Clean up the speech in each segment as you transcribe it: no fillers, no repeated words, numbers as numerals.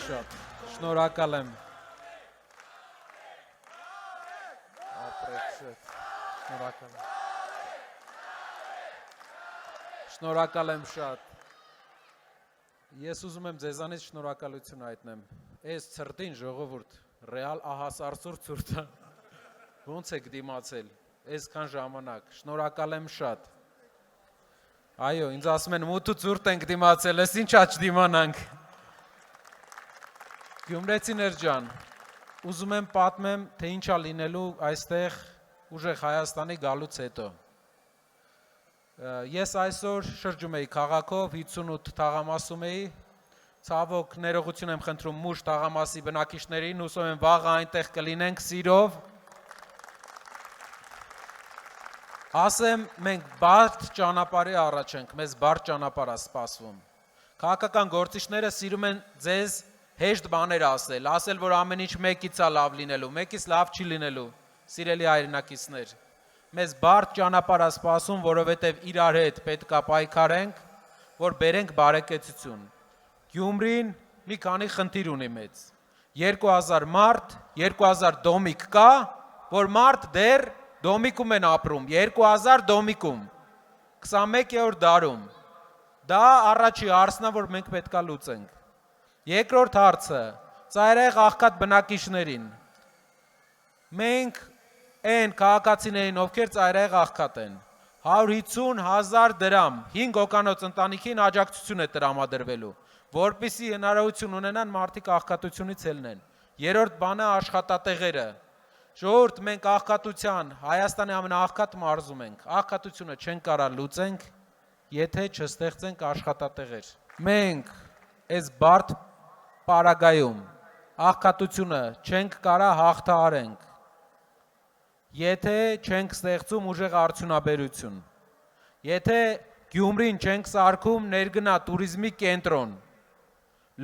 շատ, շնորհակալ եմ։ Ապրեք շատ, շնորհակալ եմ։ Շնորհակալ եմ շատ։ Ես ուզում եմ ձեզանից շնորհակալություն հայտնեմ։ Այս ցրտին ժողովուրդ, ռեալ ահասարսուր ցուրտը։ Ոնց եք դիմացել այսքան ժամանակ։ Շնորհակալ եմ շատ։ Այո, ինձ ասում են մութ ու ցուրտ ենք դիմացել, ես ինչ աչ դիմանանք։ Գյումրեցիներ ջան, ուզում եմ պատմեմ, թե ինչ է լինելու այստեղ ուժեղ Հայաստանի գալուց հետո։ Ես այսօր շրջում էի քաղաքով, 58 թաղամասում էի, ցավոք ներողություն եմ խնդրում մուշ թաղամասի բնակիչներին, հուսով եմ վաղը այնտեղ կլինենք սիրով։ Ասեմ, մենք բարդ ճանապարհի առաջ ենք, մեզ բարդ ճանապարհ է սպասվում։ Քաղաքական գործիչները սիրում են ձեզ հեշտ բաներ ասել, որ ամեն ինչ մեկից է լավ լինելու, մեկից լավ չի լինելու, սիրելի հայրենակիցներ։ Մեզ բարդ ճանապարհ է սպասում, որովհետև իրար հետ պետք է պայքարենք, որ բերենք բարեկեցություն։ Գյումրին մի քանի խնդիր ունի մեծ։ 2000 մարդ, 2000 դոմիկ կա, որ մարդ դեռ դոմիկում են ապրում, 2000 դոմիկում, 21-րդ դարում։ Դա առաջի հարցն է, որ մենք պետք է լուծենք։ Երկրորդ հարցը, ծայրահեղ աղքատ բնակիչներին։ Մենք այն քաղաքացիներին, ովքեր ծայրահեղ աղքատ են, 150,000 դրամ 5 հոգանոց ընտանիքին աջակցություն է տրամադրվելու, որպեսզի հնարավորություն ունենան մարդիկ աղքատությունից ելնեն։ Երրորդ բանը աշխատատեղերը։ Ժողովուրդ, մենք աղքատության, Հայաստանի ամենաաղքատ մարզում ենք, աղքատությունը չենք կարա լուծենք, եթե չստեղծենք աշխատատեղեր։ Մենք այս բարդ պարագայում աղքատությունը չենք կարա հաղթահարենք, եթե չենք ստեղծում ուժեղ արդյունաբերություն, եթե Գյումրին չենք սարքում ներգնա տուրիզմի կենտրոն,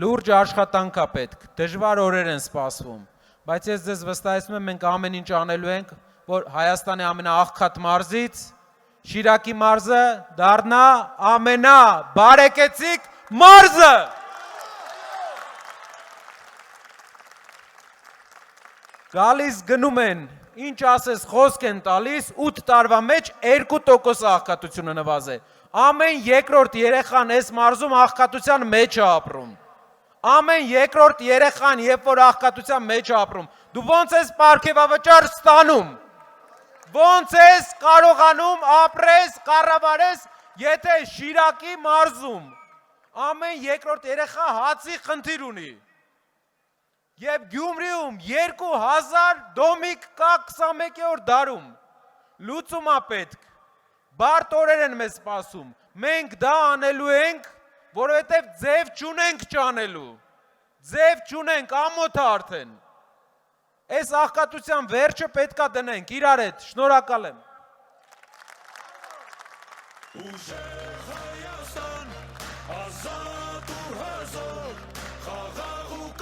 լուրջ աշխատանք է պետք, դժվար օրեր են սպասվում, բայց ես ձեզ վստահեցնում եմ, մենք ամեն ինչ անելու ենք, որ Հայաստանի ամենաաղքատ մարզից Շիրակի մարզը դառնա ամենաբարեկեցիկ մարզը։ Գալիս գնում են, ինչ ասես խոսք են տալիս, 8 տարվա մեջ 2% աղքատությունը նվազ է։ Ամեն երկրորդ երեխան այս մարզում աղքատության մեջ է ապրում։ Ամեն երկրորդ երեխան, երբ որ աղքատության մեջ է ապրում, դու ոնց ես պարգևավճար ստանում, ոնց ես կարողանում ապրես, կառավարես, եթե Շիրակի մարզում ամեն երկրորդ երեխա հացի խնդիր ունի։ Եվ Գյումրիում 2000 դոմիկ կա 21-րդ դարում, լուծում է պետք, բարդ օրեր են մեզ սպասում, մենք դա անելու ենք, որովհետև ձև չունենք ճանելու, ձև չունենք, ամոթ է արդեն, այս աղքատության վերջը պետք է դնենք, իրար հետ, շնորհակալ եմ։ Ուժեղ Հայաստան, ազատ